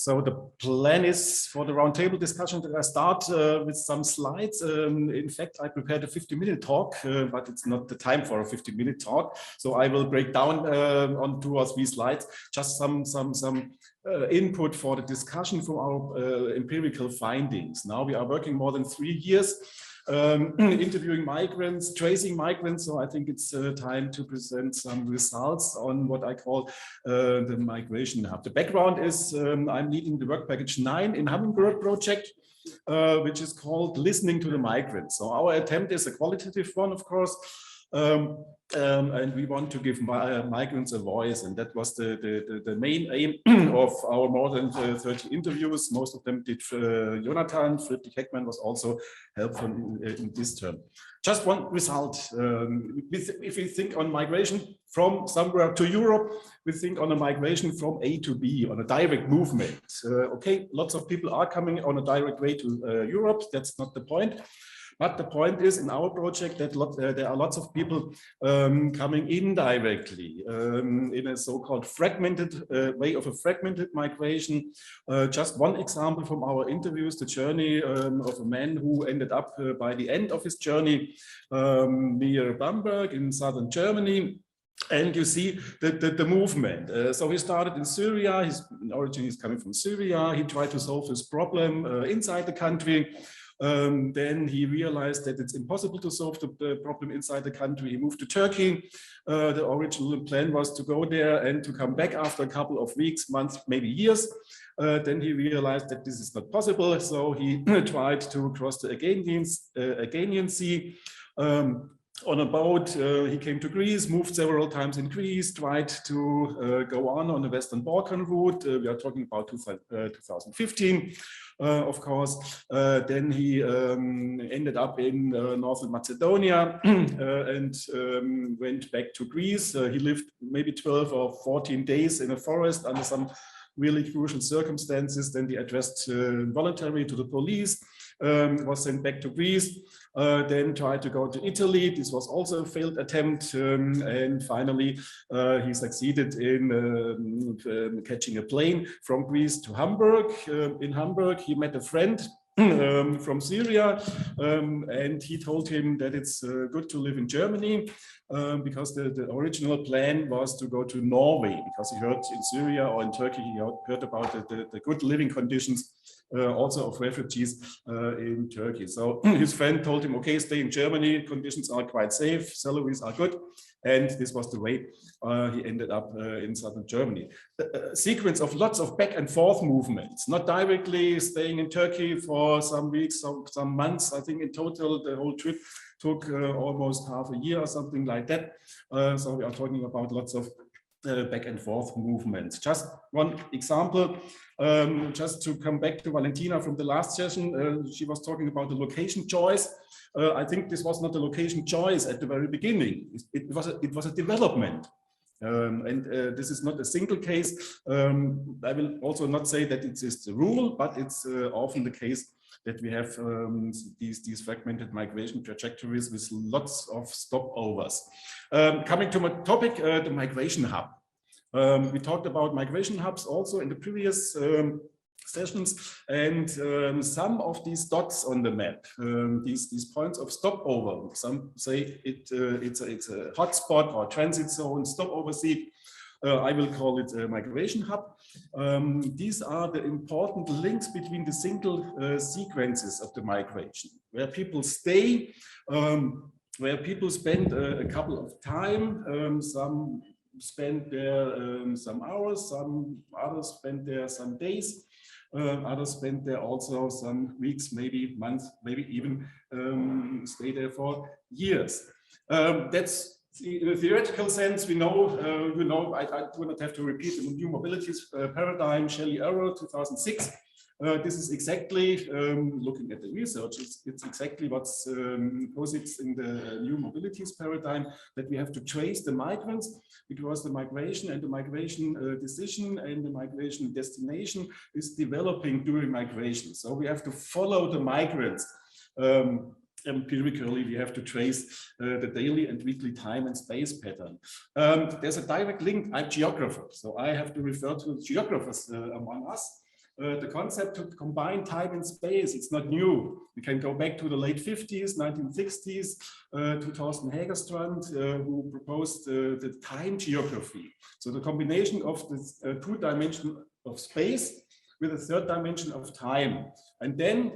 So the plan is for the roundtable discussion that I start with some slides. In fact, I prepared a 50-minute talk, but it's not the time for a 50-minute talk. So I will break down on 2 or 3 slides, just some input for the discussion from our empirical findings. Now we are working more than 3 years interviewing migrants, tracing migrants. So I think it's time to present some results on what I call the migration hub. The background is I'm leading the work package 9 in Hamburg project, which is called Listening to the Migrants. So our attempt is a qualitative one, of course. And we want to give migrants a voice, and that was the main aim of our more than 30 interviews. Most of them did Jonathan. Friedrich Heckmann was also helpful in this term. Just one result. If we think on migration from somewhere to Europe, we think on a migration from A to B, on a direct movement. Okay, lots of people are coming on a direct way to Europe. That's not the point. But the point is in our project that there are lots of people coming indirectly in a so-called fragmented way of a fragmented migration. Just one example from our interviews, the journey of a man who ended up by the end of his journey near Bamberg in southern Germany. And you see the movement. So he started in Syria. His origin is coming from Syria. He tried to solve his problem inside the country. Then he realized that it's impossible to solve the problem inside the country. He moved to Turkey. The original plan was to go there and to come back after a couple of weeks, months, maybe years. Then he realized that this is not possible. So he tried to cross the Aegean Sea. On a boat, he came to Greece, moved several times in Greece, tried to go on the Western Balkan route. We are talking about 2015, of course. Then he ended up in Northern Macedonia and went back to Greece. He lived maybe 12 or 14 days in a forest under some really crucial circumstances. Then he addressed voluntary to the police, was sent back to Greece. Then tried to go to Italy. This was also a failed attempt. And finally, he succeeded in catching a plane from Greece to Hamburg. In Hamburg, he met a friend from Syria, and he told him that it's good to live in Germany because the original plan was to go to Norway, because he heard in Syria or in Turkey, he heard about the good living conditions also of refugees in Turkey. So his friend told him, okay, stay in Germany, conditions are quite safe, salaries are good. And this was the way he ended up in southern Germany. A sequence of lots of back and forth movements, not directly staying in Turkey for some weeks, some months. I think in total, the whole trip took almost half a year or something like that. So we are talking about lots of back and forth movements. Just one example, just to come back to Valentina from the last session, she was talking about the location choice. I think this was not a location choice at the very beginning. It was a development. And this is not a single case. I will also not say that it is the rule, but it's often the case that we have these fragmented migration trajectories with lots of stopovers. Coming to my topic, the migration hub. We talked about migration hubs also in the previous sessions, and some of these dots on the map, these points of stopover, some say it's a hotspot or transit zone, stopover seat. I will call it a migration hub. These are the important links between the single sequences of the migration, where people stay, where people spend a couple of time, some spend there some hours, some others spend there some days, others spend there also some weeks, maybe months, maybe even stay there for years. That's in a theoretical sense. We know, I do not have to repeat the new mobilities paradigm, Shelley Arrow, 2006. This is exactly, looking at the research, it's exactly what's posits in the new mobilities paradigm, that we have to trace the migrants, because the migration and the migration decision and the migration destination is developing during migration. So we have to follow the migrants. Empirically, we have to trace the daily and weekly time and space pattern. There's a direct link. I'm a geographer, so I have to refer to geographers among us. the concept to combine time and space, it's not new. We can go back to the late 50s, 1960s, to Thorsten Hägerstrand, who proposed the time geography. So the combination of this two dimensions of space with a third dimension of time. And then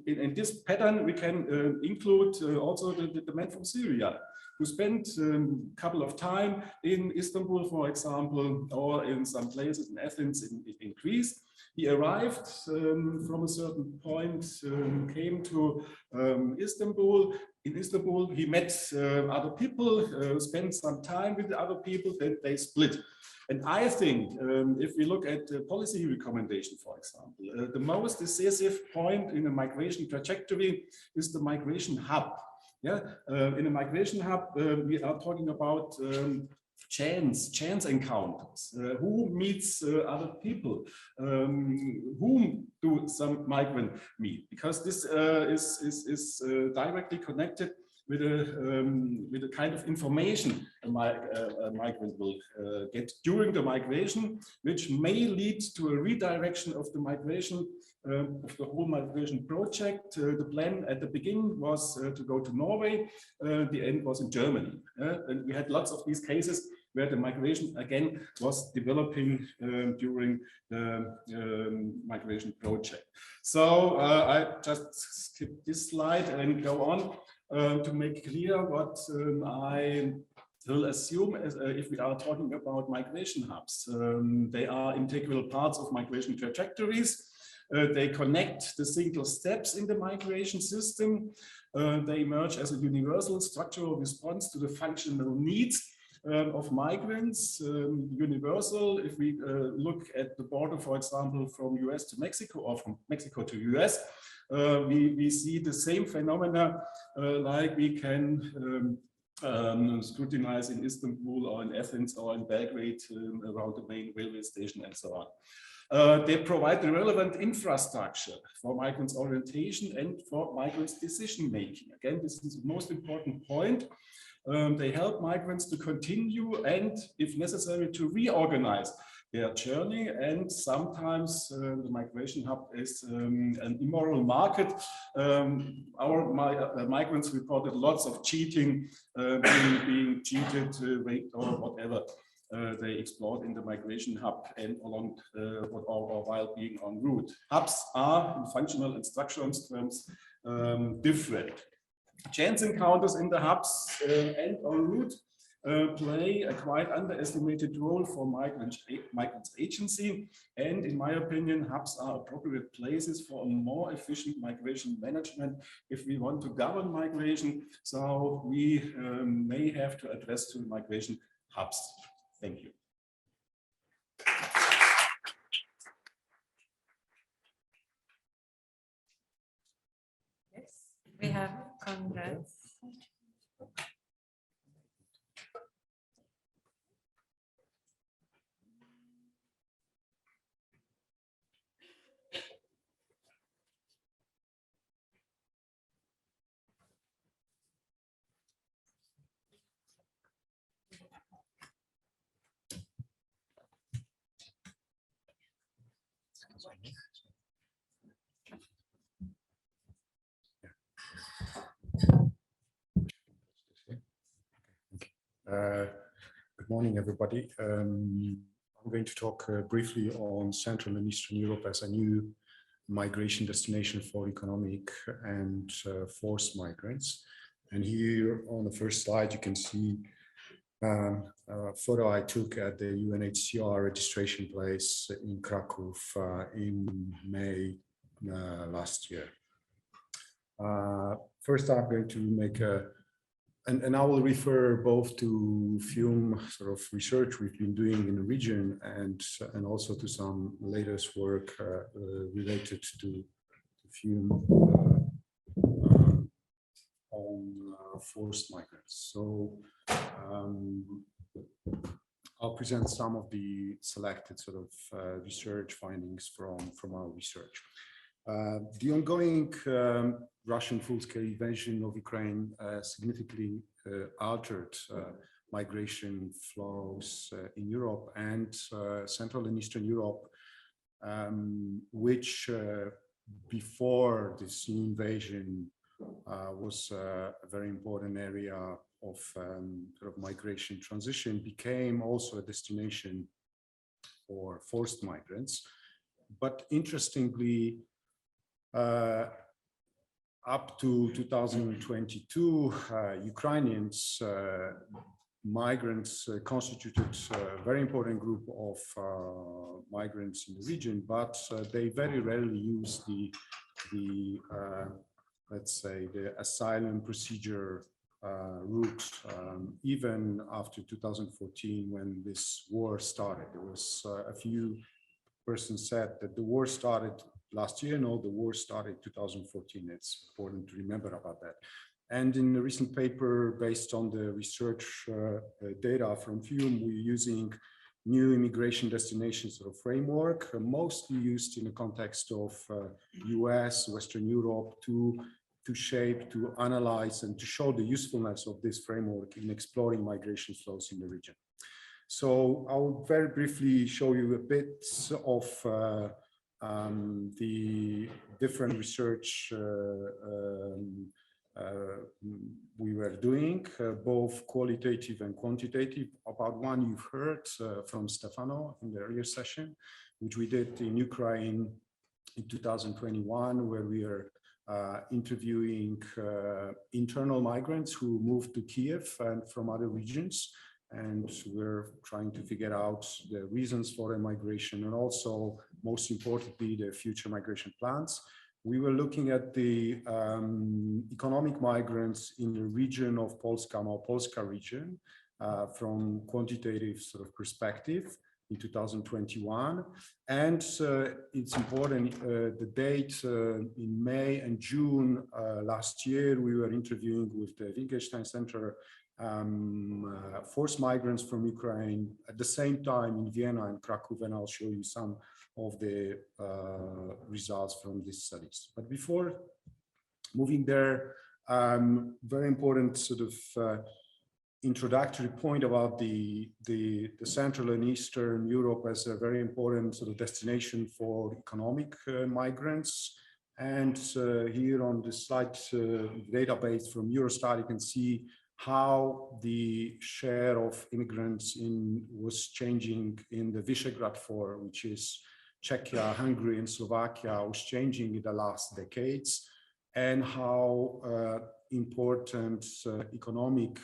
in this pattern, we can include also the man from Syria, who spent a couple of time in Istanbul, for example, or in some places in Athens in Greece. He arrived from a certain point, came to Istanbul. In Istanbul, he met other people, spent some time with the other people, then they split. And I think if we look at policy recommendation, for example, the most decisive point in a migration trajectory is the migration hub. Yeah, in a migration hub, we are talking about chance encounters. Who meets other people? Whom do some migrants meet? Because this is directly connected with a kind of information a migrant will get during the migration, which may lead to a redirection of the migration, of the whole migration project. The plan at the beginning was to go to Norway. The end was in Germany. And we had lots of these cases where the migration again was developing during the migration project. So I just skip this slide and go on to make clear what I will assume as, if we are talking about migration hubs. They are integral parts of migration trajectories. They connect the single steps in the migration system. They emerge as a universal structural response to the functional needs of migrants. Universal, if we look at the border, for example, from US to Mexico or from Mexico to US, we see the same phenomena like we can scrutinize in Istanbul or in Athens or in Belgrade around the main railway station and so on. They provide the relevant infrastructure for migrants' orientation and for migrants' decision making. Again, this is the most important point. They help migrants to continue and, if necessary, to reorganize their journey. And sometimes the migration hub is an immoral market. Our migrants reported lots of cheating, being cheated, raped, or whatever they explored in the migration hub and along or while being en route. Hubs are, in functional and structural terms, different. Chance encounters in the hubs and en route play a quite underestimated role for migrants' agency. And in my opinion, hubs are appropriate places for a more efficient migration management if we want to govern migration. So we may have to address to migration hubs. Thank you. Yes, we have Congress. Good morning, everybody. I'm going to talk briefly on Central and Eastern Europe as a new migration destination for economic and forced migrants. And here on the first slide, you can see a photo I took at the UNHCR registration place in Krakow in May last year. First, I'm going to make and I will refer both to FUME sort of research we've been doing in the region and also to some latest work related to FUME on forced migrants. So I'll present some of the selected sort of research findings from our research. The ongoing Russian full-scale invasion of Ukraine significantly altered migration flows in Europe, and Central and Eastern Europe which before this new invasion was a very important area of sort of migration transition, became also a destination for forced migrants. But interestingly, up to 2022, Ukrainians, migrants constituted a very important group of migrants in the region, but they very rarely use the let's say, the asylum procedure route, even after 2014, when this war started. There was a few persons said that the war started last year. No, the war started 2014. It's important to remember about that. And in a recent paper based on the research data from FUME, we're using new immigration destination sort of framework, mostly used in the context of US, Western Europe, to shape, to analyze, and to show the usefulness of this framework in exploring migration flows in the region. So I'll very briefly show you a bit of the different research we were doing, both qualitative and quantitative. About one you've heard from Stefano in the earlier session, which we did in Ukraine in 2021, where we are interviewing internal migrants who moved to Kiev and from other regions. And we're trying to figure out the reasons for their migration and also, most importantly, their future migration plans. We were looking at the economic migrants in the region of Polska, Małopolska region, from quantitative sort of perspective in 2021. And it's important, the date in May and June last year, we were interviewing with the Wittgenstein Center forced migrants from Ukraine at the same time in Vienna and Krakow, and I'll show you some of the results from these studies. But before moving there, very important sort of introductory point about the Central and Eastern Europe as a very important sort of destination for economic migrants. And here on the slide database from Eurostat, you can see how the share of immigrants was changing in the Visegrad 4, which is Czechia, Hungary, and Slovakia, was changing in the last decades, and how important economic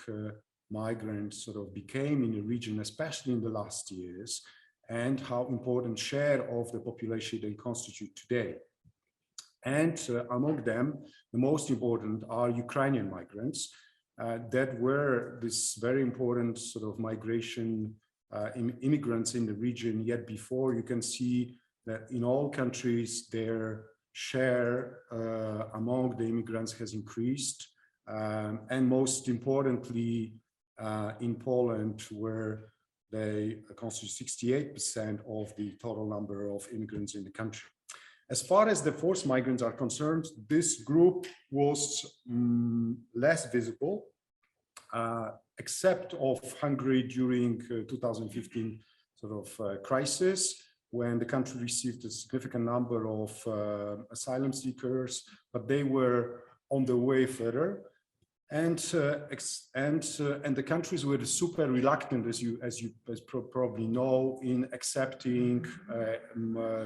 migrants sort of became in the region, especially in the last years, and how important share of the population they constitute today. And among them, the most important are Ukrainian migrants that were this very important sort of migration immigrants in the region. Yet before, you can see that in all countries, their share among the immigrants has increased. And most importantly, in Poland, where they constitute 68% of the total number of immigrants in the country. As far as the forced migrants are concerned, this group was less visible, except of Hungary during 2015 sort of crisis, when the country received a significant number of asylum seekers, but they were on the way further. And the countries were super reluctant, as you probably know, in accepting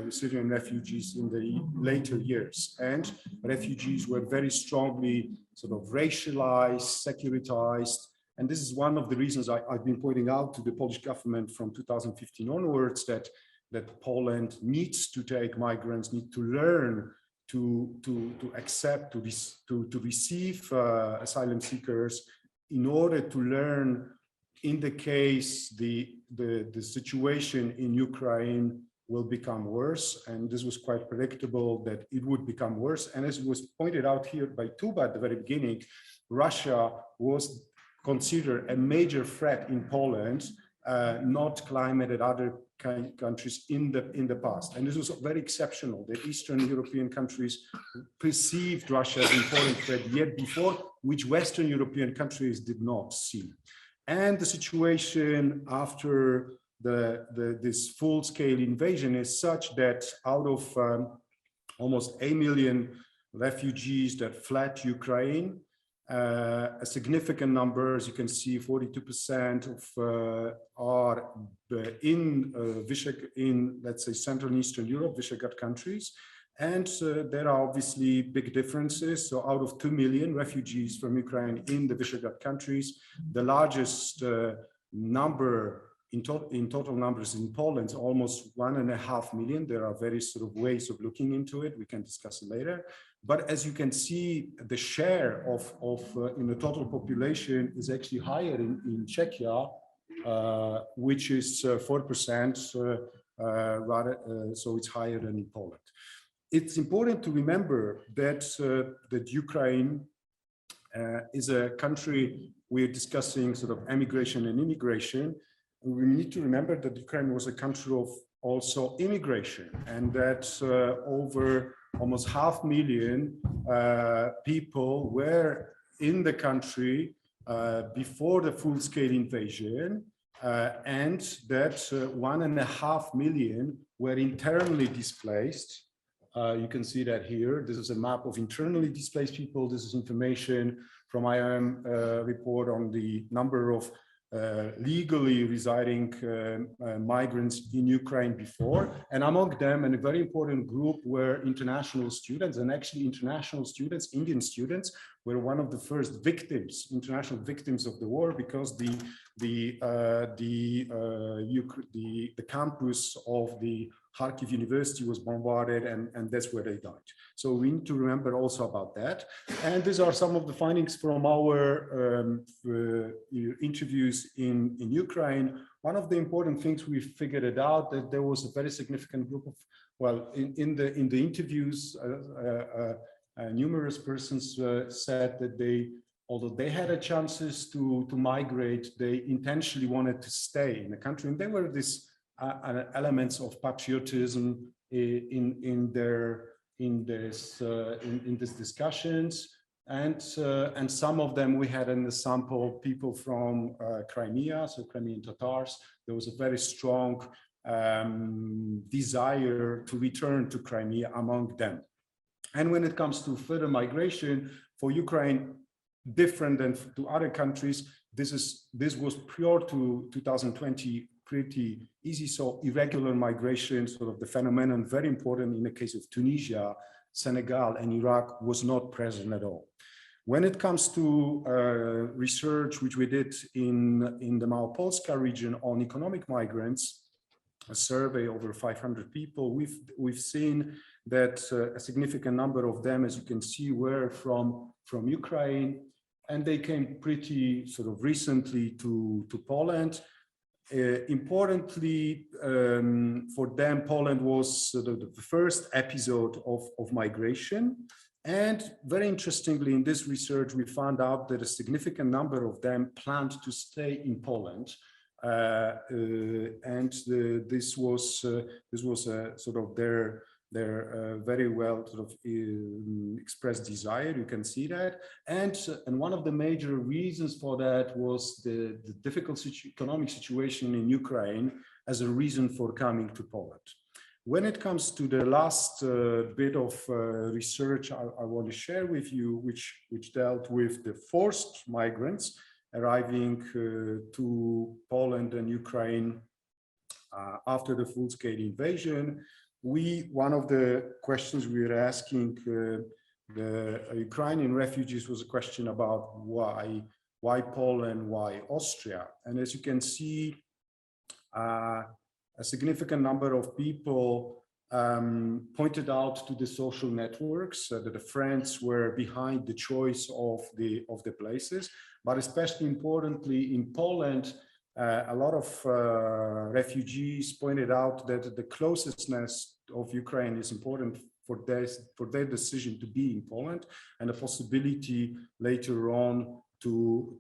Syrian refugees in the later years. And refugees were very strongly sort of racialized, securitized. And this is one of the reasons I've been pointing out to the Polish government from 2015 onwards, that Poland needs to take migrants, need to learn to accept, to receive asylum seekers, in order to learn, in the case the situation in Ukraine will become worse. And this was quite predictable that it would become worse. And as it was pointed out here by Tuba at the very beginning, Russia was considered a major threat in Poland, not climate and other countries in the past. And this was very exceptional. The Eastern European countries perceived Russia as an important threat yet before, which Western European countries did not see. And the situation after this full-scale invasion is such that out of almost 8 million refugees that fled Ukraine, a significant number, as you can see, 42% of are in let's say Central and Eastern Europe, Visegrad countries, and there are obviously big differences. So out of 2 million refugees from Ukraine in the Visegrad countries, the largest number in total numbers in Poland, almost 1.5 million. There are various sort of ways of looking into it. We can discuss it later. But as you can see, the share of in the total population is actually higher in Czechia, which is 4%, rather. So it's higher than in Poland. It's important to remember that Ukraine is a country. We're discussing sort of emigration and immigration. We need to remember that Ukraine was a country of also immigration, and that over almost 500,000 people were in the country before the full-scale invasion, and that 1.5 million were internally displaced. You can see that here. This is a map of internally displaced people. This is information from IOM report on the number of legally residing migrants in Ukraine before, and among them, and a very important group, were international students. And actually international students, Indian students, were one of the first victims, international victims of the war, because the campus of the Kharkiv University was bombarded, and that's where they died. So we need to remember also about that. And these are some of the findings from our interviews in Ukraine. One of the important things we figured it out, that there was a very significant group of, well, in the interviews, numerous persons said that although they had a chances to migrate, they intentionally wanted to stay in the country, and there were these elements of patriotism in these discussions, and some of them, we had in the sample people from Crimea, so Crimean Tatars. There was a very strong desire to return to Crimea among them. And when it comes to further migration for Ukraine, different than to other countries, this was prior to 2020 pretty easy. So irregular migration, sort of the phenomenon, very important in the case of Tunisia, Senegal, and Iraq, was not present at all. When it comes to research which we did in the Małopolska region on economic migrants, a survey over 500 people, we've seen that a significant number of them, as you can see, were from Ukraine, and they came pretty sort of recently to Poland. Importantly, for them, Poland was sort of the first episode of migration. And very interestingly, in this research, we found out that a significant number of them planned to stay in Poland. This was sort of their very well sort of expressed desire. You can see that, and one of the major reasons for that was the difficult economic situation in Ukraine as a reason for coming to Poland. When it comes to the last bit of research I want to share with you, which dealt with the forced migrants arriving to Poland and Ukraine after the full-scale invasion, one of the questions we were asking the Ukrainian refugees was a question about why Poland, why Austria? And as you can see, a significant number of people pointed out to the social networks that the friends were behind the choice of the places, but especially importantly in Poland, a lot of refugees pointed out that the closeness of Ukraine is important for their decision to be in Poland, and the possibility later on to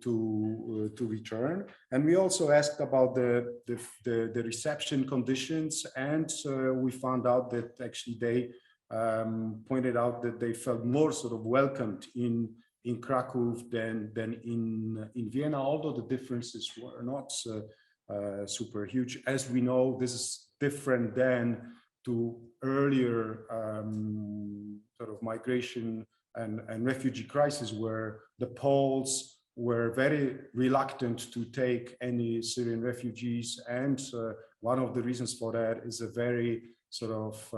return. And we also asked about the reception conditions, and we found out that actually they pointed out that they felt more sort of welcomed in Krakow than in Vienna, although the differences were not super huge. As we know, this is different than to earlier sort of migration and refugee crisis, where the Poles were very reluctant to take any Syrian refugees. And one of the reasons for that is a very sort of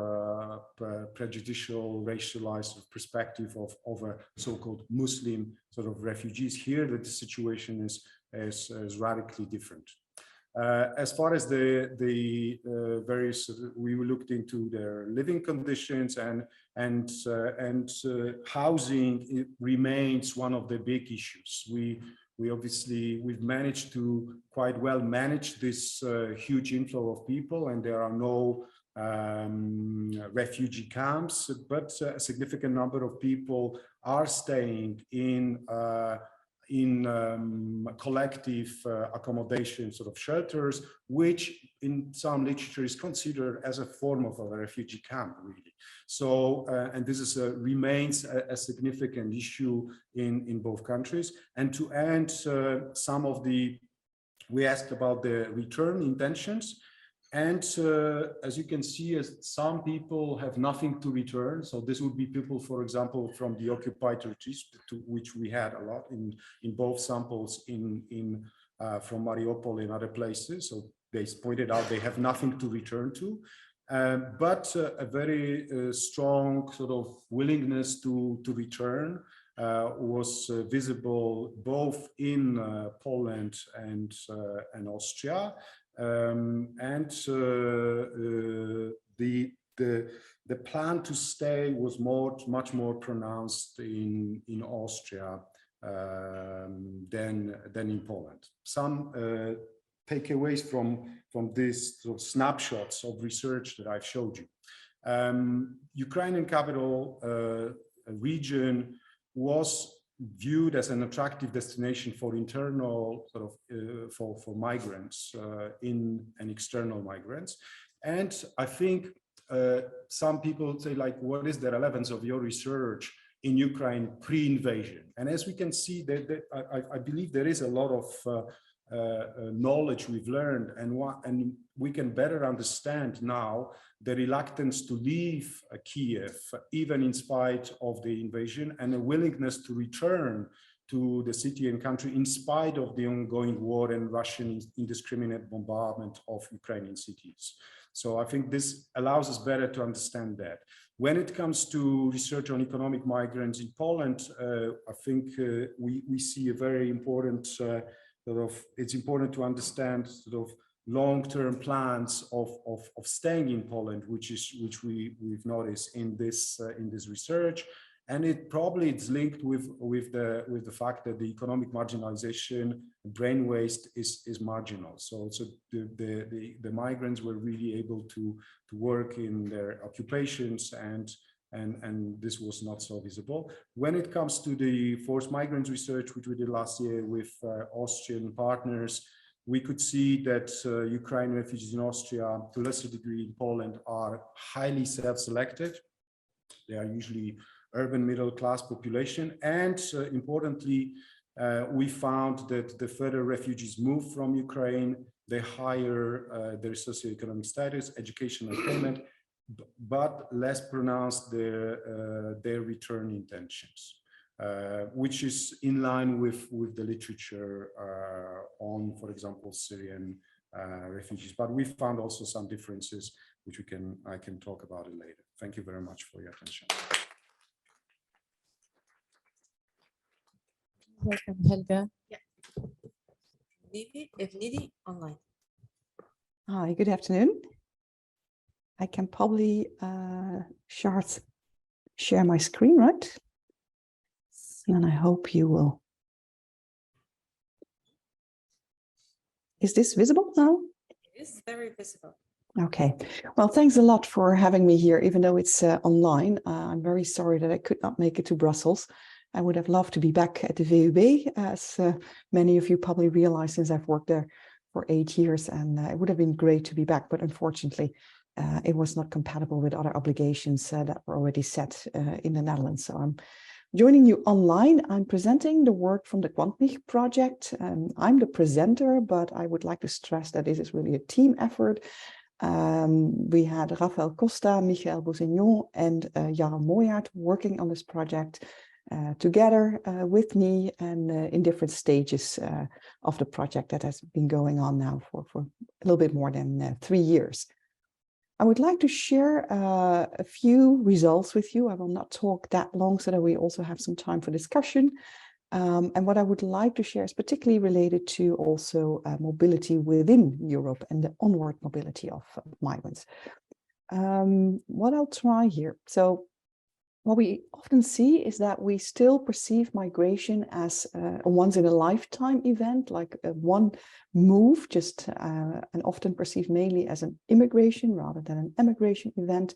prejudicial, racialized perspective of a so-called Muslim sort of refugees. Here, that the situation is radically different. As far as the various, we looked into their living conditions and housing. It remains one of the big issues. We've managed to quite well manage this huge inflow of people, and there are no refugee camps, but a significant number of people are staying in collective accommodation sort of shelters, which in some literature is considered as a form of a refugee camp, really. So, and this is remains a significant issue in both countries. And to end, some of the, we asked about the return intentions. And as you can see, some people have nothing to return. So this would be people, for example, from the occupied territories, to which we had a lot in both samples from Mariupol and other places. So they pointed out they have nothing to return to, but a very strong sort of willingness to return was visible both in Poland and Austria. The plan to stay was much more pronounced in Austria than in Poland. Some takeaways from these sort of snapshots of research that I've showed you. Ukrainian capital region was viewed as an attractive destination for internal sort of for migrants and external migrants. And I think some people say, like, what is the relevance of your research in Ukraine pre-invasion? And as we can see, that I believe there is a lot of knowledge we've learned, and we can better understand now the reluctance to leave Kiev, even in spite of the invasion, and a willingness to return to the city and country in spite of the ongoing war and Russian indiscriminate bombardment of Ukrainian cities. So I think this allows us better to understand that. When it comes to research on economic migrants in Poland, I think we see a very important it's important to understand sort of long-term plans of staying in Poland, which we've noticed in this research, and it's linked with the fact that the economic marginalization, brain waste is marginal. So the migrants were really able to work in their occupations, and this was not so visible. When it comes to the forced migrants research, which we did last year with Austrian partners, we could see that Ukrainian refugees in Austria, to a lesser degree in Poland, are highly self-selected. They are usually urban middle-class population. And importantly, we found that the further refugees move from Ukraine, the higher their socioeconomic status, educational payment, but less pronounced their return intentions, which is in line with the literature on, for example, Syrian refugees. But we found also some differences, which I can talk about it later. Thank you very much for your attention. Welcome, Helga. Yeah. If needy, online. Hi, good afternoon. I can probably share my screen, right? And I hope you will. Is this visible now? It is very visible. Okay. Well, thanks a lot for having me here, even though it's online. I'm very sorry that I could not make it to Brussels. I would have loved to be back at the VUB, as many of you probably realize, since I've worked there for 8 years, and it would have been great to be back, but unfortunately, it was not compatible with other obligations that were already set in the Netherlands. So I'm Joining you online, I'm presenting the work from the QuantMich project. I'm the presenter, but I would like to stress that this is really a team effort. We had Rafael Costa, Michael Boussignon, and Jan Moyaert working on this project together with me and in different stages of the project that has been going on now for a little bit more than 3 years. I would like to share a few results with you. I will not talk that long so that we also have some time for discussion. And what I would like to share is particularly related to also mobility within Europe and the onward mobility of migrants. What I'll try here. So what we often see is that we still perceive migration as a once-in-a-lifetime event, like one move, and often perceived mainly as an immigration rather than an emigration event.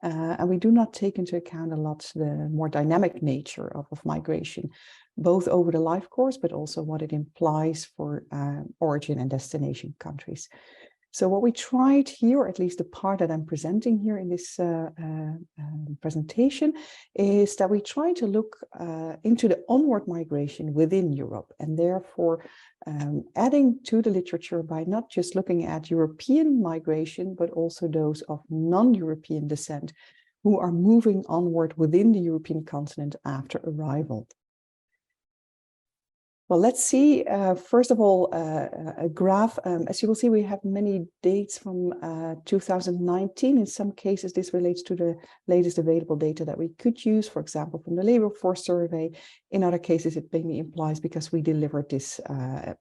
And we do not take into account a lot the more dynamic nature of migration, both over the life course, but also what it implies for origin and destination countries. So what we tried here, or at least the part that I'm presenting here in this presentation, is that we try to look into the onward migration within Europe, and therefore adding to the literature by not just looking at European migration, but also those of non-European descent who are moving onward within the European continent after arrival. Well, let's see, first of all, a graph. As you will see, we have many dates from 2019. In some cases, this relates to the latest available data that we could use, for example, from the labor force survey. In other cases, it mainly implies because we delivered this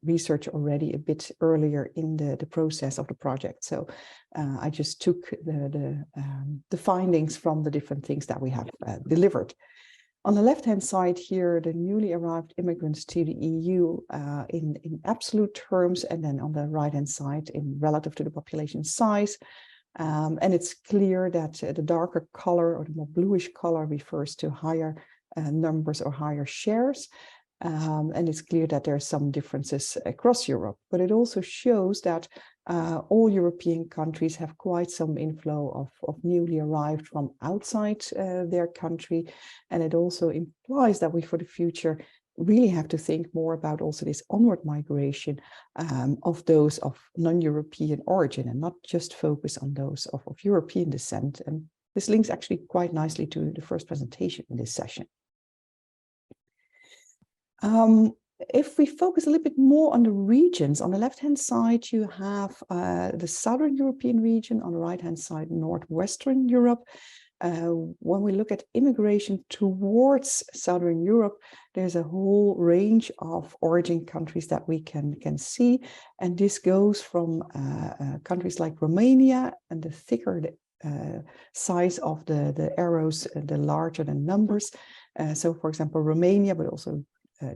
research already a bit earlier in the process of the project. So I just took the findings from the different things that we have delivered. On the left-hand side here, the newly arrived immigrants to the EU in absolute terms, and then on the right-hand side in relative to the population size. And it's clear that the darker color or the more bluish color refers to higher numbers or higher shares. And it's clear that there are some differences across Europe, but it also shows that all European countries have quite some inflow of newly arrived from outside their country. And it also implies that we, for the future, really have to think more about also this onward migration of those of non-European origin and not just focus on those of European descent. And this links actually quite nicely to the first presentation in this session. If we focus a little bit more on the regions, on the left-hand side, you have the Southern European region, on the right-hand side, Northwestern Europe. When we look at immigration towards Southern Europe, there's a whole range of origin countries that we can see. And this goes from countries like Romania, and the thicker the size of the arrows, the larger the numbers. So, for example, Romania, but also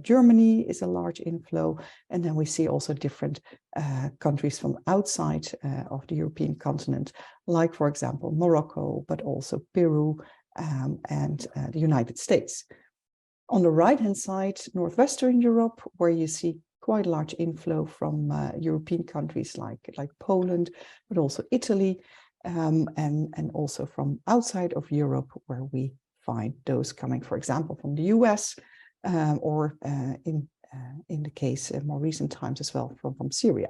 Germany is a large inflow, and then we see also different countries from outside of the European continent, like, for example, Morocco, but also Peru and the United States. On the right-hand side, Northwestern Europe, where you see quite a large inflow from European countries like Poland, but also Italy, and also from outside of Europe, where we find those coming, for example, from the US, or in the case of more recent times as well from Syria.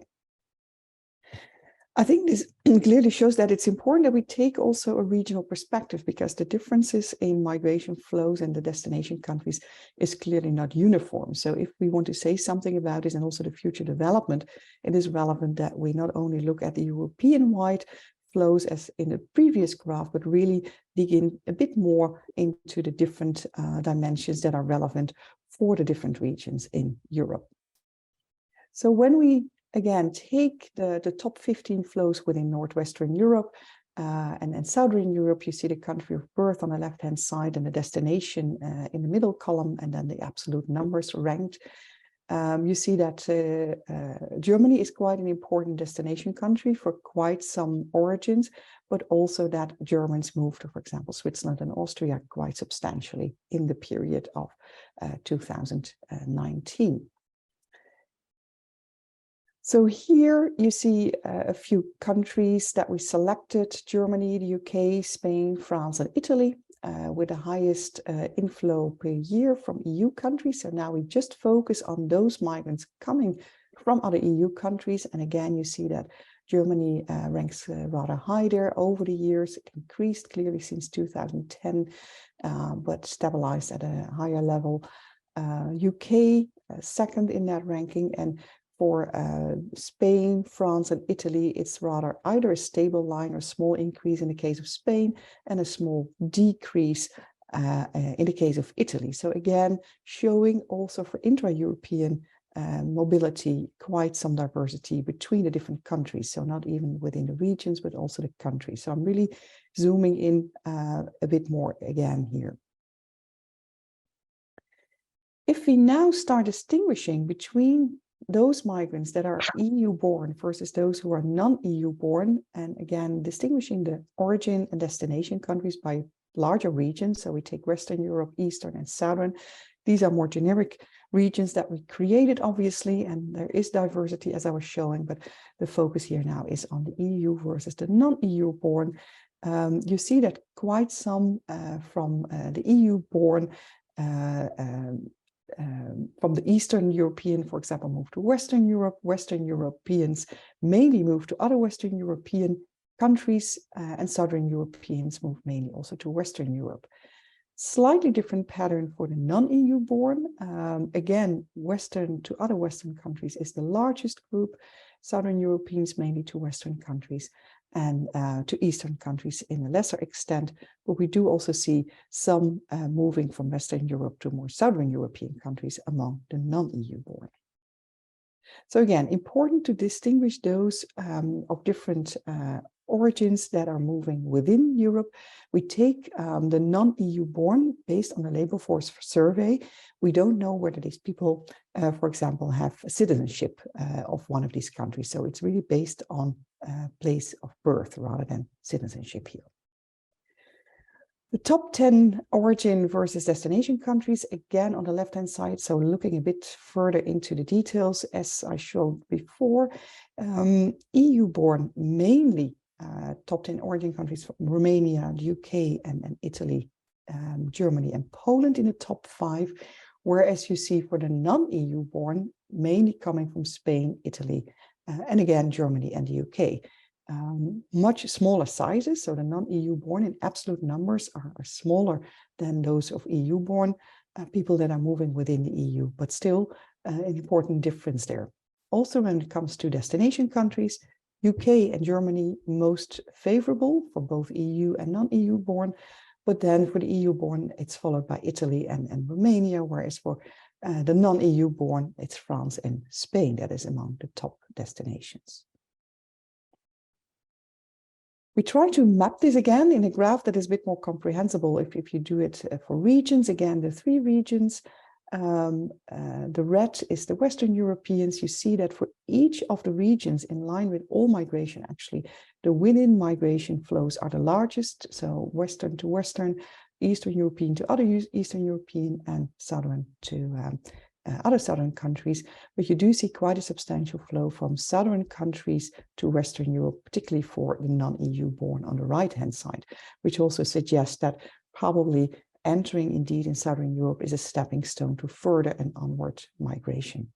I think this clearly shows that it's important that we take also a regional perspective, because the differences in migration flows and the destination countries is clearly not uniform. So if we want to say something about this and also the future development, it is relevant that we not only look at the European-wide flows as in the previous graph, but really dig in a bit more into the different dimensions that are relevant for the different regions in Europe. So when we again take the top 15 flows within Northwestern Europe and Southern Europe, you see the country of birth on the left-hand side and the destination in the middle column, and then the absolute numbers ranked. You see that Germany is quite an important destination country for quite some origins, but also that Germans moved to, for example, Switzerland and Austria quite substantially in the period of 2019. So here you see a few countries that we selected: Germany, the UK, Spain, France, and Italy. with the highest inflow per year from EU countries. So now we just focus on those migrants coming from other EU countries. And again, you see that Germany ranks rather high there over the years. It increased clearly since 2010, but stabilized at a higher level. UK second in that ranking, and for Spain, France, and Italy, it's rather either a stable line or small increase in the case of Spain and a small decrease in the case of Italy. So again, showing also for intra-European mobility quite some diversity between the different countries. So not even within the regions, but also the countries. So I'm really zooming in a bit more again here. If we now start distinguishing between those migrants that are EU born versus those who are non-EU born, and again, distinguishing the origin and destination countries by larger regions. So we take Western Europe, Eastern and Southern. These are more generic regions that we created, obviously, and there is diversity as I was showing, but the focus here now is on the EU versus the non-EU born. You see that quite some from the EU born from the Eastern European, for example, move to Western Europe. Western Europeans mainly move to other Western European countries, and Southern Europeans move mainly also to Western Europe. Slightly different pattern for the non-EU born. Again, Western to other Western countries is the largest group. Southern Europeans mainly to Western countries, and to Eastern countries in a lesser extent, but we do also see some moving from Western Europe to more Southern European countries among the non-EU born. So again, important to distinguish those of different origins that are moving within Europe. We take the non-EU born based on the labor force survey. We don't know whether these people, for example, have citizenship of one of these countries. So it's really based on place of birth rather than citizenship here. The top 10 origin versus destination countries, again on the left-hand side, so looking a bit further into the details, as I showed before, EU-born mainly top 10 origin countries from Romania, the UK, and Italy, Germany, and Poland in the top 5, whereas you see for the non-EU-born, mainly coming from Spain, Italy, and again, Germany and the UK. Much smaller sizes, so the non-EU born in absolute numbers are smaller than those of EU born people that are moving within the EU, but still an important difference there. Also, when it comes to destination countries, UK and Germany most favorable for both EU and non-EU born, but then for the EU born, it's followed by Italy and Romania, whereas for the non-EU born, it's France and Spain that is among the top destinations. We try to map this again in a graph that is a bit more comprehensible if you do it for regions. Again, the 3 regions, the red is the Western Europeans. You see that for each of the regions, in line with all migration, actually, the within migration flows are the largest. So Western to Western, Eastern European to other Eastern European, and Southern to other Southern countries, but you do see quite a substantial flow from Southern countries to Western Europe, particularly for the non-EU born on the right-hand side, which also suggests that probably entering indeed in Southern Europe is a stepping stone to further and onward migration.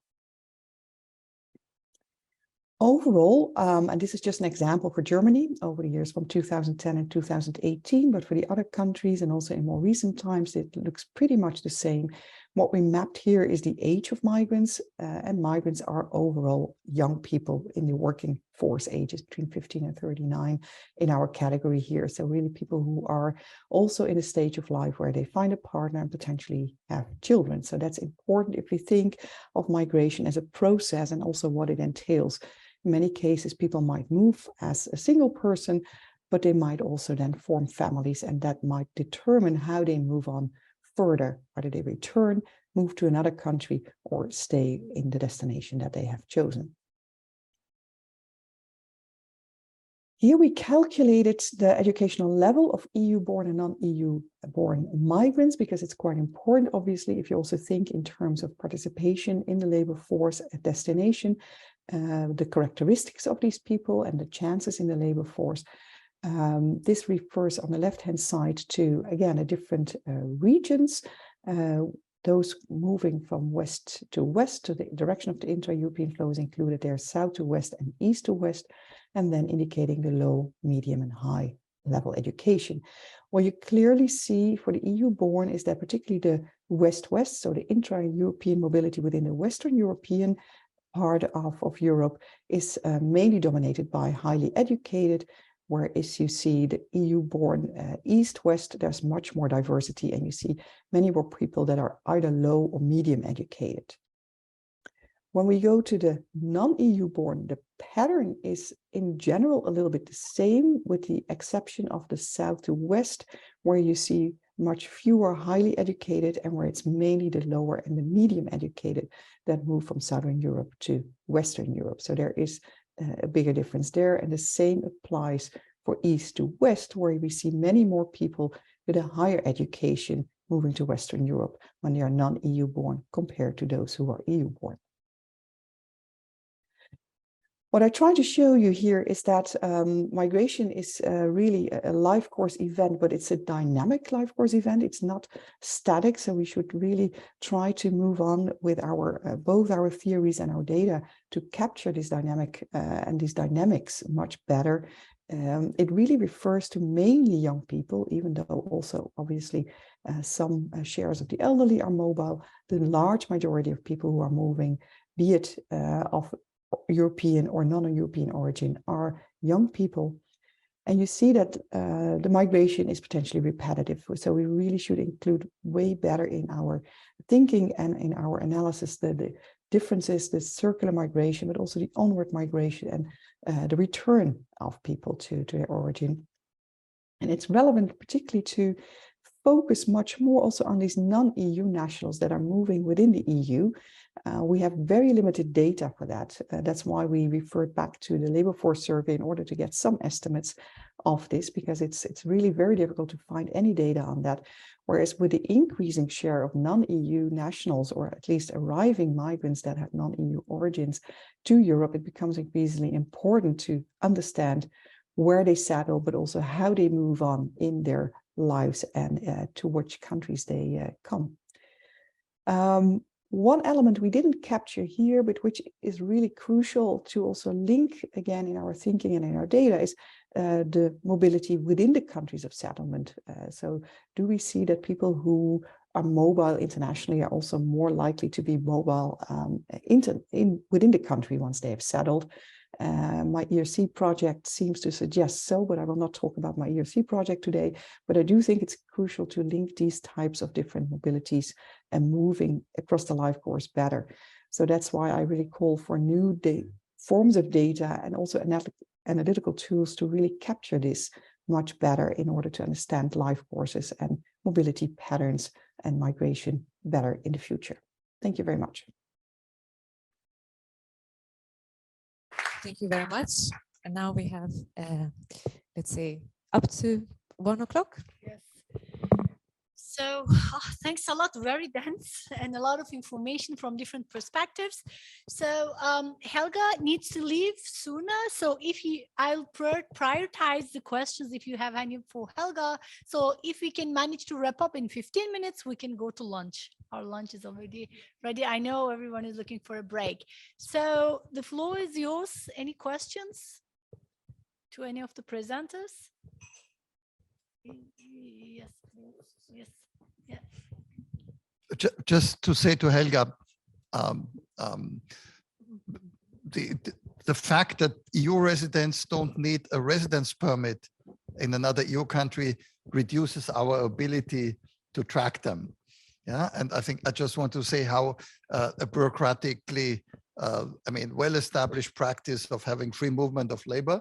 Overall, and this is just an example for Germany over the years from 2010 and 2018, but for the other countries and also in more recent times, it looks pretty much the same. What we mapped here is the age of migrants, and migrants are overall young people in the working force ages between 15 and 39 in our category here. So really people who are also in a stage of life where they find a partner and potentially have children. So that's important if we think of migration as a process and also what it entails. In many cases, people might move as a single person, but they might also then form families, and that might determine how they move on further, whether they return, move to another country, or stay in the destination that they have chosen. Here we calculated the educational level of EU-born and non-EU-born migrants, because it's quite important, obviously, if you also think in terms of participation in the labor force at destination, the characteristics of these people and the chances in the labor force. This refers on the left-hand side to, again, a different regions, those moving from west to west, to the direction of the intra-European flow is included there, south to west and east to west, and then indicating the low, medium, and high level education. What you clearly see for the EU-born is that particularly the west-west, so the intra-European mobility within the Western European part of Europe is mainly dominated by highly educated, whereas you see the EU-born east-west, there's much more diversity, and you see many more people that are either low or medium educated. When we go to the non-EU-born, the pattern is in general a little bit the same, with the exception of the south to west, where you see much fewer highly educated, and where it's mainly the lower and the medium educated that move from Southern Europe to Western Europe. So there is a bigger difference there, and the same applies for east to west, where we see many more people with a higher education moving to Western Europe when they are non-EU born compared to those who are EU born. What I try to show you here is that migration is really a life course event, but it's a dynamic life course event. It's not static, so we should really try to move on with our both our theories and our data to capture this dynamic and these dynamics much better. It really refers to mainly young people, even though also obviously some shares of the elderly are mobile. The large majority of people who are moving, be it of European or non-European origin, are young people. And you see that the migration is potentially repetitive. So we really should include way better in our thinking and in our analysis the differences, the circular migration, but also the onward migration and the return of people to their origin. And it's relevant particularly to focus much more also on these non-EU nationals that are moving within the EU. We have very limited data for that. That's why we referred back to the labor force survey in order to get some estimates of this, because it's really very difficult to find any data on that. Whereas with the increasing share of non-EU nationals, or at least arriving migrants that have non-EU origins to Europe, it becomes increasingly important to understand where they settle, but also how they move on in their lives and to which countries they come. One element we didn't capture here, but which is really crucial to also link again in our thinking and in our data, is the mobility within the countries of settlement. So do we see that people who are mobile internationally are also more likely to be mobile within the country once they have settled? My ERC project seems to suggest so, but I will not talk about my ERC project today. But I do think it's crucial to link these types of different mobilities and moving across the life course better. So that's why I really call for new forms of data and also analytical tools to really capture this much better in order to understand life courses and mobility patterns and migration better in the future. Thank you very much. Thank you very much. And now we have, let's say, up to 1 o'clock. Yes. So thanks a lot, very dense and a lot of information from different perspectives. So Helga needs to leave sooner. So I'll prioritize the questions if you have any for Helga. So if we can manage to wrap up in 15 minutes, we can go to lunch. Our lunch is already ready. I know everyone is looking for a break. So the floor is yours. Any questions to any of the presenters? Yes, yes. Yeah. Just to say to Helga, the fact that EU residents don't need a residence permit in another EU country reduces our ability to track them. Yeah, and I think I just want to say how a bureaucratically, well-established practice of having free movement of labor,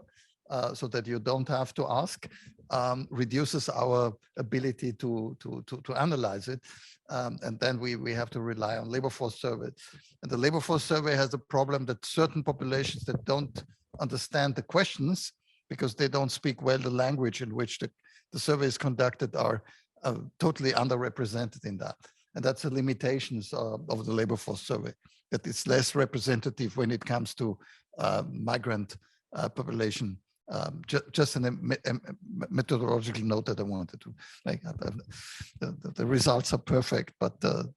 so that you don't have to ask, reduces our ability to analyze it. And then we have to rely on labor force survey. And the labor force survey has a problem that certain populations that don't understand the questions because they don't speak well the language in which the survey is conducted are totally underrepresented in that. And that's the limitations of the labor force survey, that it's less representative when it comes to migrant population Just a methodological note that I wanted to make. The results are perfect, but the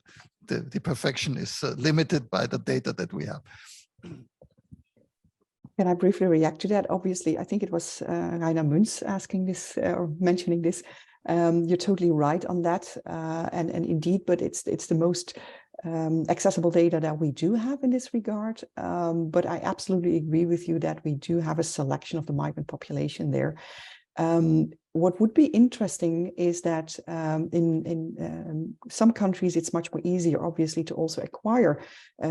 perfection is limited by the data that we have. Can I briefly react to that? Obviously, I think it was Rainer Münz asking this or mentioning this. You're totally right on that, and indeed, but it's the most accessible data that we do have in this regard. But I absolutely agree with you that we do have a selection of the migrant population there. What would be interesting is that in some countries, it's much more easier, obviously, to also acquire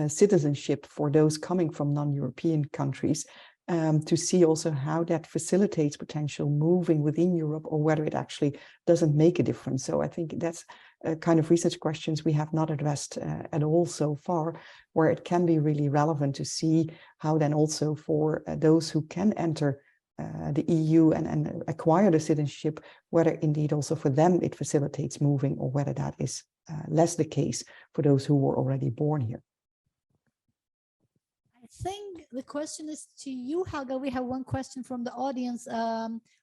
citizenship for those coming from non-European countries, to see also how that facilitates potential moving within Europe, or whether it actually doesn't make a difference. So I think that's kind of research questions we have not addressed at all so far, where it can be really relevant to see how then also for those who can enter the EU and acquire the citizenship, whether indeed also for them it facilitates moving, or whether that is less the case for those who were already born here. I think the question is to you, Helga. We have one question from the audience,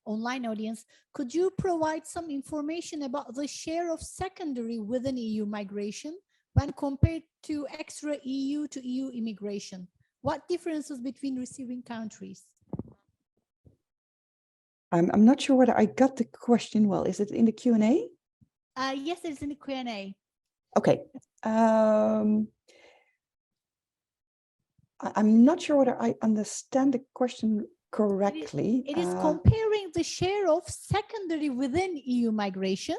online audience. Could you provide some information about the share of secondary within EU migration when compared to extra EU to EU immigration? What differences between receiving countries? I'm not sure whether I got the question well. Is it in the Q&A? Yes, it's in the Q&A. Okay. I'm not sure whether I understand the question correctly. It is comparing the share of secondary within EU migration.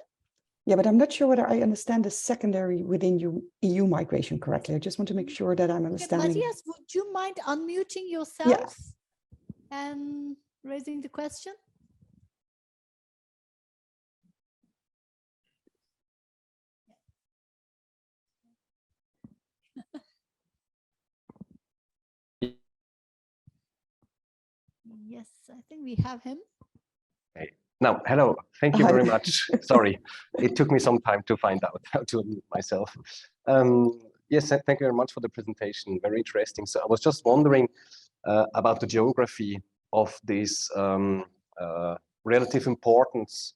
Yeah, but I'm not sure whether I understand the secondary within EU migration correctly. I just want to make sure that I'm understanding. Okay, Matthias, would you mind unmuting yourself and raising the question? Yes, I think we have him. Hey. Now, hello. Thank you very much. Sorry, it took me some time to find out how to unmute myself. Yes, thank you very much for the presentation. Very interesting. So I was just wondering about the geography of this relative importance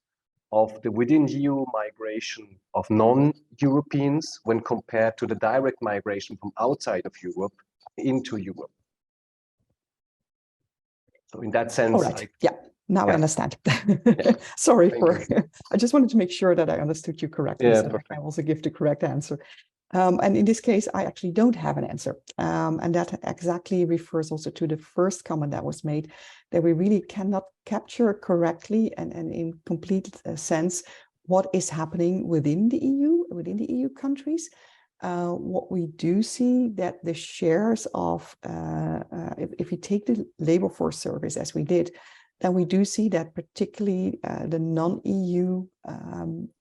of the within EU migration of non-Europeans when compared to the direct migration from outside of Europe into Europe. So in that sense, all right. Now I understand. Sorry for, I just wanted to make sure that I understood you correctly, so I can also give the correct answer. And in this case, I actually don't have an answer. And that exactly refers also to the first comment that was made, that we really cannot capture correctly and in complete sense what is happening within the EU countries. What we do see that the shares of, if we take the labor force surveys as we did, then we do see that particularly the non-EU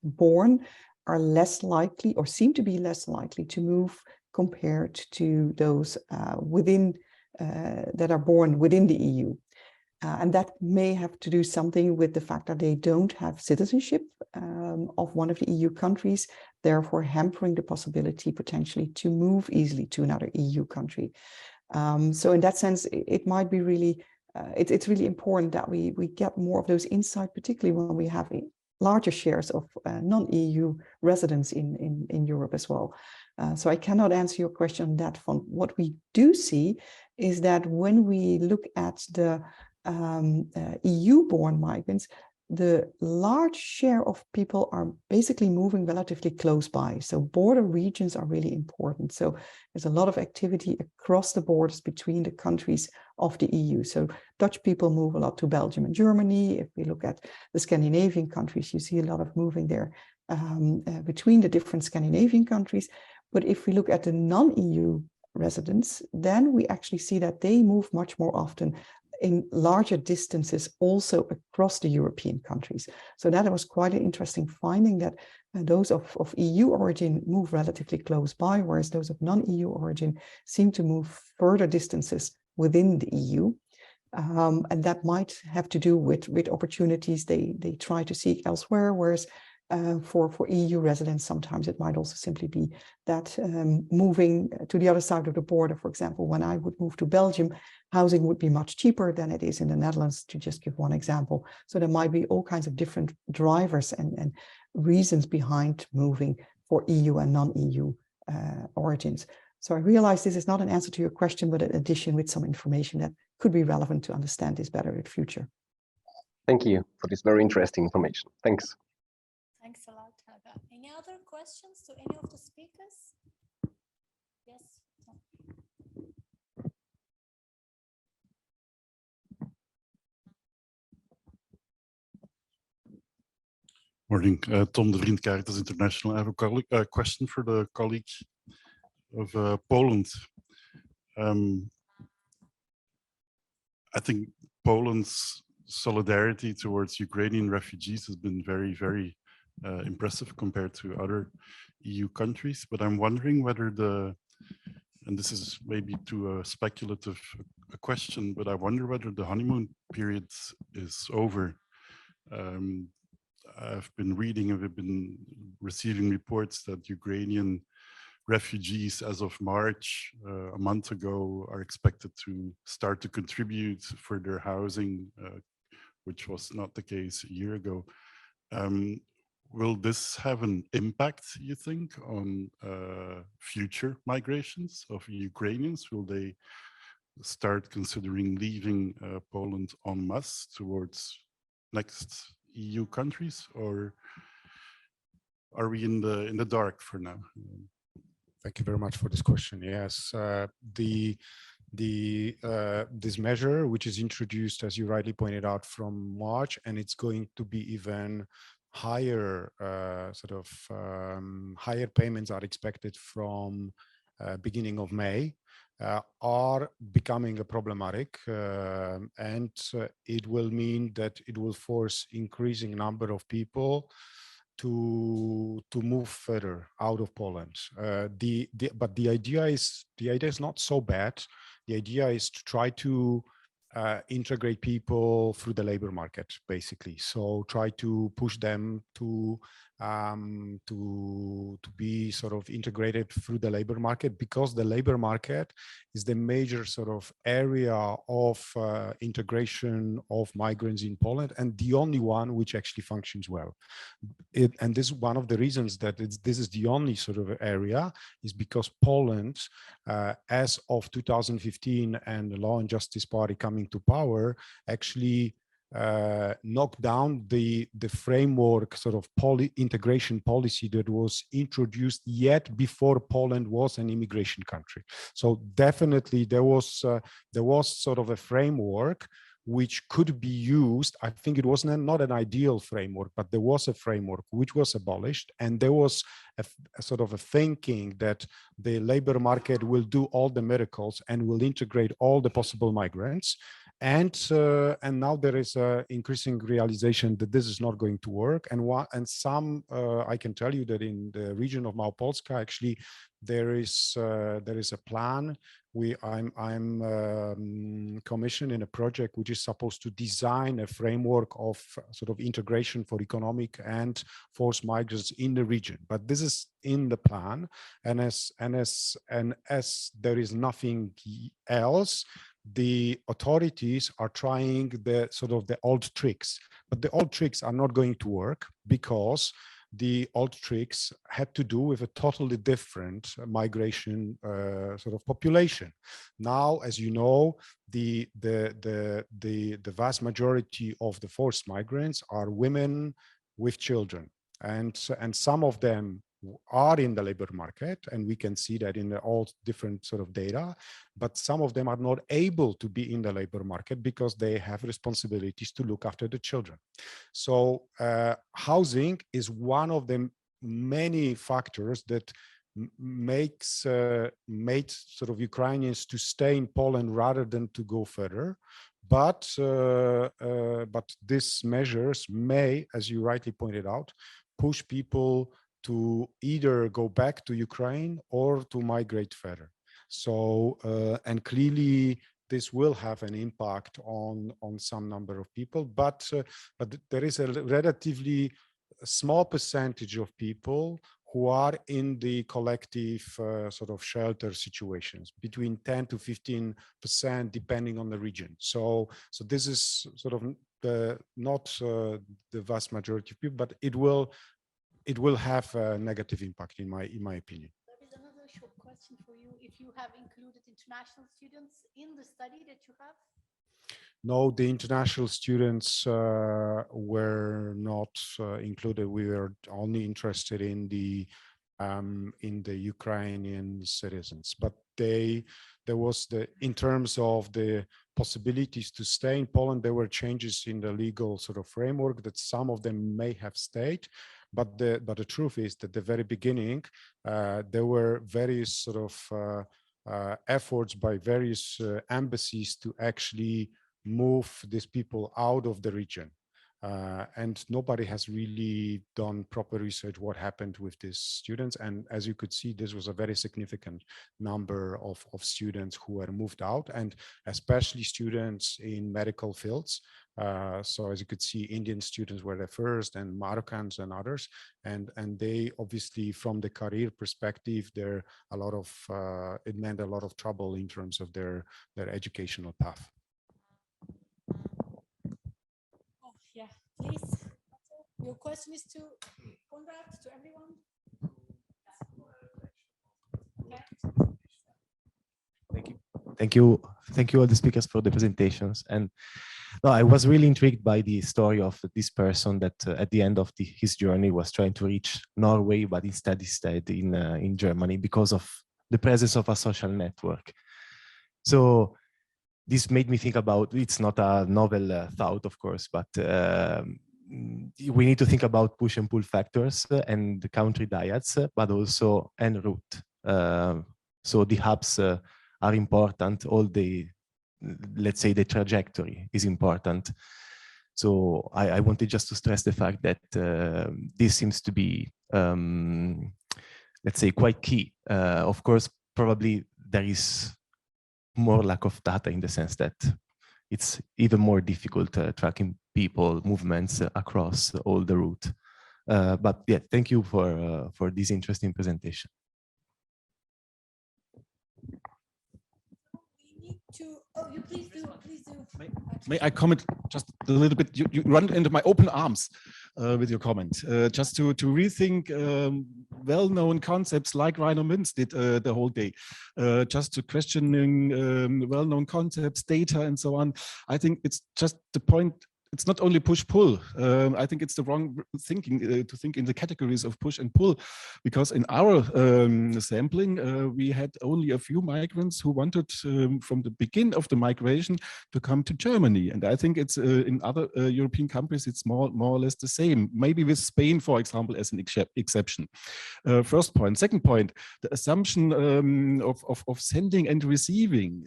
born are less likely, or seem to be less likely, to move compared to those within that are born within the EU. And that may have to do something with the fact that they don't have citizenship of one of the EU countries, therefore hampering the possibility potentially to move easily to another EU country. So in that sense, it might be really, it's really important that we get more of those insights, particularly when we have larger shares of non-EU residents in Europe as well. So I cannot answer your question on that front. What we do see is that when we look at the EU-born migrants, the large share of people are basically moving relatively close by. So border regions are really important. So there's a lot of activity across the borders between the countries of the EU. So Dutch people move a lot to Belgium and Germany. If we look at the Scandinavian countries, you see a lot of moving there between the different Scandinavian countries. But if we look at the non-EU residents, then we actually see that they move much more often in larger distances also across the European countries. So that was quite an interesting finding, that those of EU origin move relatively close by, whereas those of non-EU origin seem to move further distances within the EU. And that might have to do with opportunities they try to seek elsewhere, whereas For EU residents, sometimes it might also simply be that moving to the other side of the border, for example, when I would move to Belgium, housing would be much cheaper than it is in the Netherlands, to just give one example. So there might be all kinds of different drivers and reasons behind moving for EU and non-EU origins. So I realize this is not an answer to your question, but an addition with some information that could be relevant to understand this better in the future. Thank you for this very interesting information. Thanks. Thanks a lot, Helga. Any other questions to any of the speakers? Yes. Morning, Tom de Vriend, Caritas International. I have a question for the colleague of Poland. I think Poland's solidarity towards Ukrainian refugees has been very, very impressive compared to other EU countries. But I'm wondering whether and this is maybe too speculative a question, but I wonder whether the honeymoon period is over. I've been reading and we've been receiving reports that Ukrainian refugees as of March, a month ago, are expected to start to contribute for their housing, which was not the case a year ago. Will this have an impact, you think, on future migrations of Ukrainians? Will they start considering leaving Poland en masse towards next EU countries, or are we in the dark for now? Thank you very much for this question. Yes, this measure, which is introduced, as you rightly pointed out, from March, and it's going to be even higher, higher payments are expected from beginning of May, are becoming problematic, and it will mean that it will force increasing number of people to move further out of Poland. But the idea is not so bad. The idea is to try to integrate people through the labor market, basically. So try to push them to be sort of integrated through the labor market, because the labor market is the major sort of area of integration of migrants in Poland, and the only one which actually functions well. And this is one of the reasons that this is the only sort of area, is because Poland, as of 2015 and the Law and Justice Party coming to power, actually knocked down the framework sort of integration policy that was introduced yet before Poland was an immigration country. So definitely there was sort of a framework which could be used. I think it was not an ideal framework, but there was a framework which was abolished, and there was a sort of a thinking that the labor market will do all the miracles and will integrate all the possible migrants. And now there is an increasing realization that this is not going to work. And I can tell you that in the region of Małopolska, actually, there is a plan. I'm commissioning a project which is supposed to design a framework of sort of integration for economic and forced migrants in the region. But this is in the plan, and as there is nothing else, the authorities are trying the old tricks, but the old tricks are not going to work, because the old tricks had to do with a totally different migration sort of population. Now, as you know, the vast majority of the forced migrants are women with children, and some of them are in the labor market, and we can see that in all different sort of data, but some of them are not able to be in the labor market because they have responsibilities to look after the children. So housing is one of the many factors that made sort of Ukrainians to stay in Poland rather than to go further. But these measures may, as you rightly pointed out, push people to either go back to Ukraine or to migrate further. So, and clearly this will have an impact on some number of people, but there is a relatively a small percentage of people who are in the collective sort of shelter situations, between 10 to 15%, depending on the region. So this is sort of not the vast majority of people, but it will have a negative impact in my opinion. There is another short question for you. If you have included international students in the study that you have? No, the international students were not included. We were only interested in the Ukrainian citizens, but there was in terms of the possibilities to stay in Poland, there were changes in the legal sort of framework that some of them may have stayed. But the truth is that at the very beginning, there were various sort of efforts by various embassies to actually move these people out of the region. And nobody has really done proper research what happened with these students. And as you could see, this was a very significant number of students who were moved out, and especially students in medical fields. So as you could see, Indian students were the first, and Moroccans and others. And they obviously, from the career perspective, there a lot of it meant a lot of trouble in terms of their educational path. Oh, yeah, please. Your question is to Konrad, to everyone? Okay. Thank you all the speakers for the presentations. And no, I was really intrigued by the story of this person that at the end of his journey was trying to reach Norway, but instead he stayed in Germany because of the presence of a social network. So this made me think about, it's not a novel thought, of course, but we need to think about push and pull factors and the country diets, but also en route. So the hubs are important. All the, let's say, the trajectory is important. So I wanted just to stress the fact that this seems to be, let's say, quite key. Of course, probably there is more lack of data in the sense that it's even more difficult tracking people movements across all the route. But yeah, thank you for this interesting presentation. We need to, oh, you please do, please do. May I comment just a little bit? You run into my open arms with your comment. Just to rethink well-known concepts like Rainer Münz did the whole day. Just to questioning well-known concepts, data, and so on. I think it's just the point. It's not only push-pull. I think it's the wrong thinking to think in the categories of push and pull, because in our sampling, we had only a few migrants who wanted from the beginning of the migration to come to Germany. And I think it's in other European countries, it's more or less the same, maybe with Spain, for example, as an exception. First point. Second point, the assumption of sending and receiving.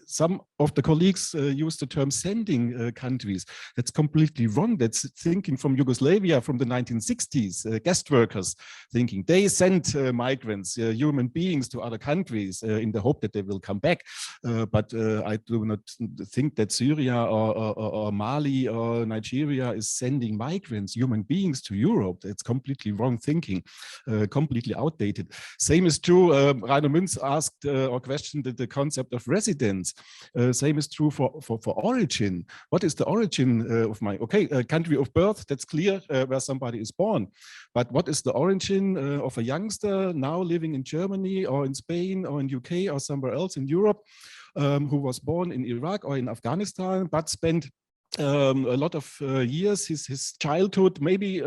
Some of the colleagues use the term sending countries. That's completely wrong. That's thinking from Yugoslavia from the 1960s, guest workers thinking they sent migrants, human beings to other countries in the hope that they will come back. But I do not think that Syria or Mali or Nigeria is sending migrants, human beings to Europe. It's completely wrong thinking, completely outdated. Same is true. Rainer Münz asked or questioned the concept of residence. Same is true for origin. What is the origin of my country of birth? That's clear, where somebody is born. But what is the origin of a youngster now living in Germany or in Spain or in UK or somewhere else in Europe, who was born in Iraq or in Afghanistan, but spent a lot of years, his childhood, maybe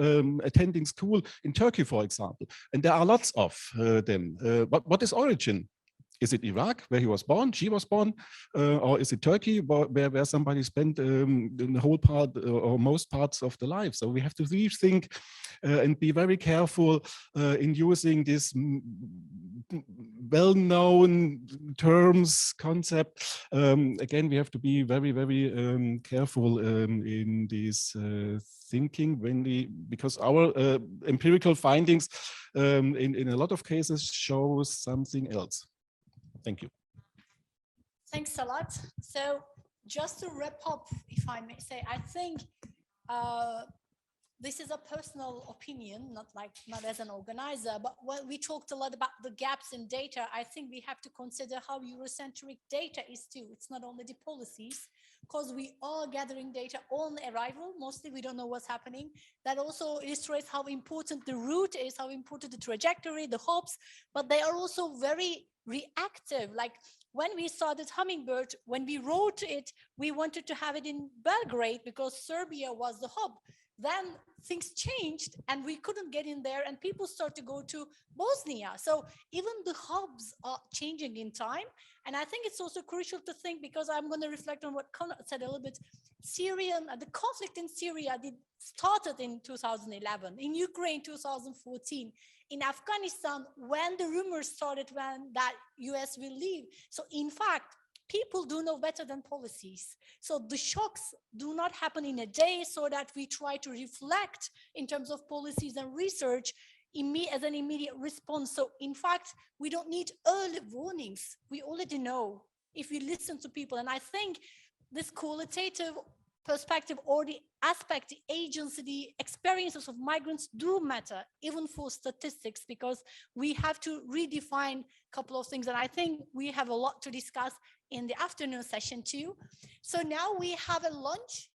attending school in Turkey, for example. And there are lots of them. But what is origin? Is it Iraq, where he was born, she was born, or is it Turkey, where somebody spent the whole part or most parts of the life? So we have to rethink and be very careful in using this well-known terms, concept. Again, we have to be very, very careful in this thinking because our empirical findings in a lot of cases show something else. Thank you. Thanks a lot. So just to wrap up, if I may say, I think this is a personal opinion, not as an organizer, but when we talked a lot about the gaps in data, I think we have to consider how Eurocentric data is too. It's not only the policies, because we are gathering data on arrival. Mostly we don't know what's happening. That also illustrates how important the route is, how important the trajectory, the hubs, but they are also very reactive. Like when we started Hummingbird, when we wrote it, we wanted to have it in Belgrade because Serbia was the hub. Then things changed and we couldn't get in there and people start to go to Bosnia. So even the hubs are changing in time. And I think it's also crucial to think, because I'm going to reflect on what Conrad said a little bit, the conflict in Syria started in 2011, in Ukraine 2014, in Afghanistan when the rumors started when that US will leave. So in fact, people do know better than policies. So the shocks do not happen in a day, so that we try to reflect in terms of policies and research as an immediate response. So in fact, we don't need early warnings. We already know if we listen to people. And I think this qualitative perspective, or the aspect, the agency, the experiences of migrants do matter, even for statistics, because we have to redefine a couple of things. And I think we have a lot to discuss in the afternoon session too. So now we have a lunch